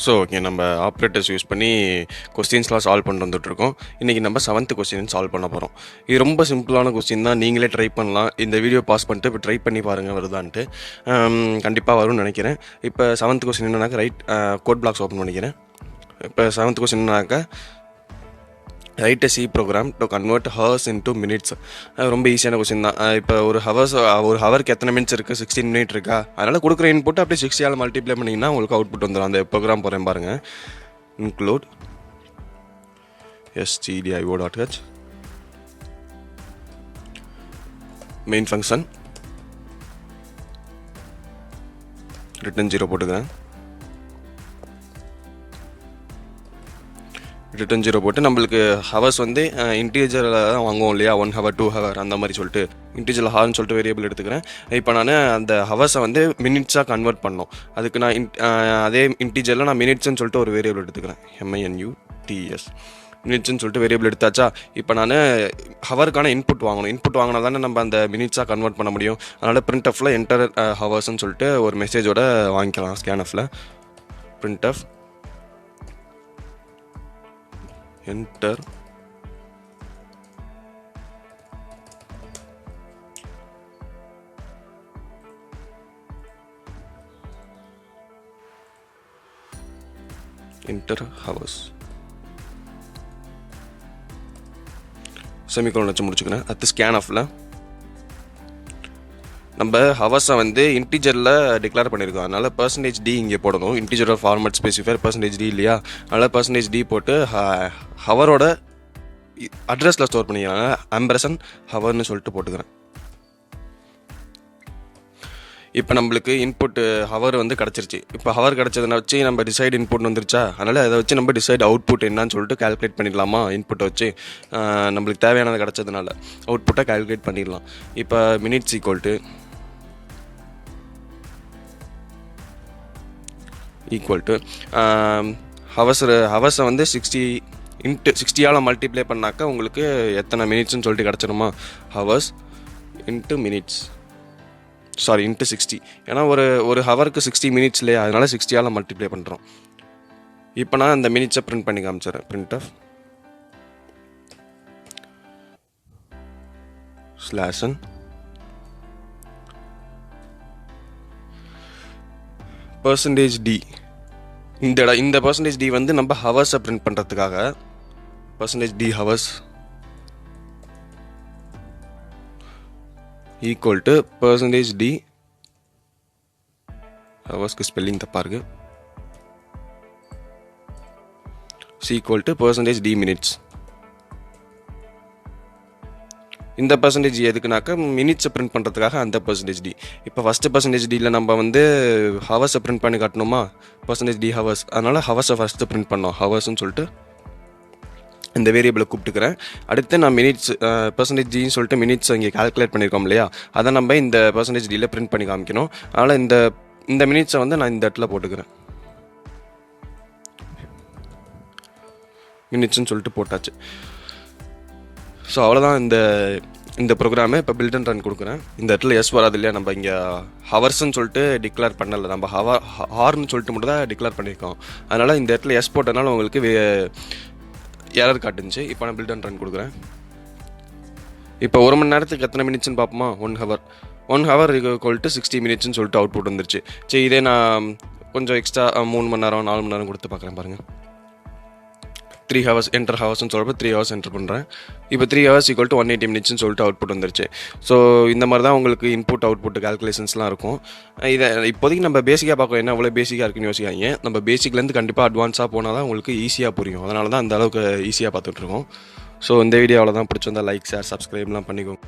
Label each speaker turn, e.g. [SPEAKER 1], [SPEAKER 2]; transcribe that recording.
[SPEAKER 1] So okay, நம்ம operators use பண்ணி கொஸ்டின்ஸ்லாம் சால்வ் பண்ணிட்டு வந்துட்டுருக்கோம். இன்றைக்கி நம்ம 7th கொஸ்டின் சால்வ் பண்ண போகிறோம். இது ரொம்ப சிம்பிளான கொஸ்டின் தான், நீங்களே ட்ரை பண்ணலாம். இந்த வீடியோ பாஸ் பண்ணிட்டு இப்போ ட்ரை பண்ணி பாருங்கள் வருதான்ட்டு. கண்டிப்பாக வரும்னு நினைக்கிறேன். இப்போ 7th கொஸ்டின் என்னன்னாக்கா கோட் பிளாக்ஸ் ஓப்பன் பண்ணிக்கிறேன். இப்போ 7th கொஸ்டின் என்னன்னாக்கா write C program to convert hours into minutes. ரொம்ப ஈஸியான கொஸ்டின் தான். இப்போ ஒரு ஹவருக்கு எத்தனை மினிட்ஸ் இருக்குது? 16 மினிட் இருக்கா? அதனால் கொடுக்குற இன்புட் அப்படியே 60 மல்டிப்ளை பண்ணிங்கன்னா உங்களுக்கு அவுட்புட் வந்துடும். அந்த ப்ரோக்ராம் போகிறேன் பாருங்கள். Include stdio.h main function return 0 போட்டுக்கிறேன். ரிட்டன் 0 போட்டு நம்மளுக்கு ஹவர்ஸ் வந்து இன்டீஜரில் தான் வாங்குவோம் இல்லையா, 1 hour 2 hour அந்த மாதிரி சொல்லிட்டு இன்டீஜரில் ஹார்னு சொல்லிட்டு வேரியபிள் எடுத்துக்கிறேன். இப்போ நான் அந்த ஹவர்ஸை வந்து மினிட்ஸாக கன்வெர்ட் பண்ணோம். அதுக்கு நான் அதே இன்டீஜரில் நான் மினிட்ஸ்ன்னு சொல்லிட்டு ஒரு வேரியபிள் எடுத்துக்கிறேன். MINUTS மினிட்ஸ்ன்னு சொல்லிட்டு வேரியபிள் எடுத்தாச்சா. இப்போ நான் ஹவருக்கான இன்புட் வாங்கணும். இன்புட் வாங்கினா தானே நம்ம அந்த மினிட்ஸாக கன்வெர்ட் பண்ண முடியும். அதனால் printfல என்டர் ஹவர்ஸ்ன்னு சொல்லிட்டு ஒரு மெசேஜோட வாங்கிக்கலாம். ஸ்கேன்எஃப்ல printf enter hours செமிகோலன் வச்சு முடிச்சுக்கிறேன். அடுத்து ஸ்கேன்எஃப்ல நம்ம ஹவர்ஸை வந்து இன்டீஜரில் டிக்ளேர் பண்ணியிருக்கோம். அதனால் %d இங்கே போடணும். இன்டீஜரோட ஃபார்மேட் ஸ்பெசிஃபைர் %d இல்லையா, அதனால் %d போட்டு ஹவரோட அட்ரஸில் ஸ்டோர் பண்ணிக்கிறேன். ஆம்பர்சன் ஹவர்னு சொல்லிட்டு போட்டுக்கிறேன். இப்போ நம்மளுக்கு இன்புட் ஹவர் வந்து கிடச்சிருச்சு. இப்போ ஹவர் கிடச்சதை வச்சு நம்ம டிசைட் இன்புட் வந்துருச்சா, அதனால் அதை வச்சு நம்ம டிசைட் அவுட்புட் என்னன்னு சொல்லிட்டு கால்குலேட் பண்ணிடலாமா. இன்புட்டை வச்சு நம்மளுக்கு தேவையானது கிடச்சதுனால அவுட்புட்டை கால்குலேட் பண்ணிடலாம். இப்போ மினிட்ஸ் ஈக்குவல் டு ஹவர்ஸை வந்து 60 மல்டிப்ளை பண்ணாக்கா உங்களுக்கு எத்தனை மினிட்ஸ்னு சொல்லிட்டு கிடச்சிருமா. Hours into minutes into 60. ஏன்னா ஒரு ஹவருக்கு 60 மினிட்ஸ் இல்லையா, அதனால 60 மல்டிப்ளை பண்ணுறோம். இப்போ நான் இந்த மினிட்ஸை பிரிண்ட் பண்ணி காமிச்சிடறேன். printf /n %d. இந்த %d வந்து நம்ம ஹவர்ஸை பிரிண்ட் பண்ணுறதுக்காக %d hours equal to %d ஹவர்ஸ்க்கு ஸ்பெல்லிங் தப்பாக இருக்கு. Equal to %d minutes. இந்த % எதுக்குனாக்கா மினிட்ஸை பிரிண்ட் பண்ணுறதுக்காக அந்த %d. இப்போ ஃபஸ்ட்டு %dயில் நம்ம வந்து ஹவர்ஸை பிரிண்ட் பண்ணி காட்டணுமா, %d ஹவர்ஸ். அதனால் ஹவர்ஸை ஃபஸ்ட்டு பிரிண்ட் பண்ணோம். ஹவர்ஸ்ன்னு சொல்லிட்டு இந்த வேரியபிளை கூப்பிட்டுக்கிறேன். அடுத்து நான் மினிட்ஸ் %dன்னு சொல்லிட்டு மினிட்ஸ் இங்கே கால்குலேட் பண்ணியிருக்கோம் இல்லையா, அதை நம்ம இந்த %dயில் பிரிண்ட் பண்ணி காமிக்கணும். அதனால் இந்த மினிட்ஸை வந்து நான் இந்த இடத்துல போட்டுக்கிறேன். மினிட்ஸ்ன்னு சொல்லிட்டு போட்டாச்சு. ஸோ அவ்வளோதான் இந்த ப்ரோக்ராமு. இப்போ பில்ட் அண்ட் ரன் கொடுக்குறேன். இந்த இடத்துல எஸ் வராது இல்லையா, நம்ம இங்கே ஹவர்ஸ்ன்னு சொல்லிட்டு டிக்ளேர் பண்ணலை, நம்ம ஹார்னு சொல்லிட்டு மட்டும் தான் டிக்ளேர் பண்ணியிருக்கோம். அதனால் இந்த இடத்துல எஸ் போட்டனால உங்களுக்கு எரர் காட்டுச்சு. இப்போ நான் பில்ட் அண்ட் ரன் கொடுக்குறேன். இப்போ 1 மணி நேரத்துக்கு எத்தனை மினிட்ஸ்னு பார்ப்போமா. 1 ஹவர் ஈக்குவல் டு 60 மினிட்ஸ்னு சொல்லிட்டு அவுட்புட் வந்துருச்சு. சரி, இதே நான் கொஞ்சம் எக்ஸ்ட்ரா 3 மணி நேரம் 4 மணி நேரம் கொடுத்து பார்க்குறேன் பாருங்கள். 3 ஹவர்ஸ் என்டர் ஹவர்ஸ்ன்னு சொல்கிறப்ப 3 ஹவர்ஸ் என்டர் பண்ணுறேன். இப்போ 3 ஹவர்ஸ் ஈக்குவல் டு 180 மினிட்ஸ்னு சொல்லிட்டு அவுட்புட் வந்துருச்சு. ஸோ இந்த மாதிரி தான் உங்களுக்கு இன்புட் அவுட்புட் கால்குலேஷன்ஸ்லாம் இருக்கும். இதை இப்போதைக்கு நம்ம பேசிக்காக பார்க்கலாம். என்ன அவ்வளோ பேசிக்காக இருக்குன்னு யோசிக்காங்க. நம்ம பேசிக்லேருந்து கண்டிப்பாக அட்வான்ஸாக போனால் தான் உங்களுக்கு ஈஸியாக புரியும். அதனால தான் அந்த அளவுக்கு ஈஸியாக பார்த்துட்ருக்கோம். ஸோ இந்த வீடியோ அவ்வளோ தான். பிடிச்சிருந்தா லைக், ஷேர், சப்ஸ்கிரைப்லாம் பண்ணிக்கோங்க.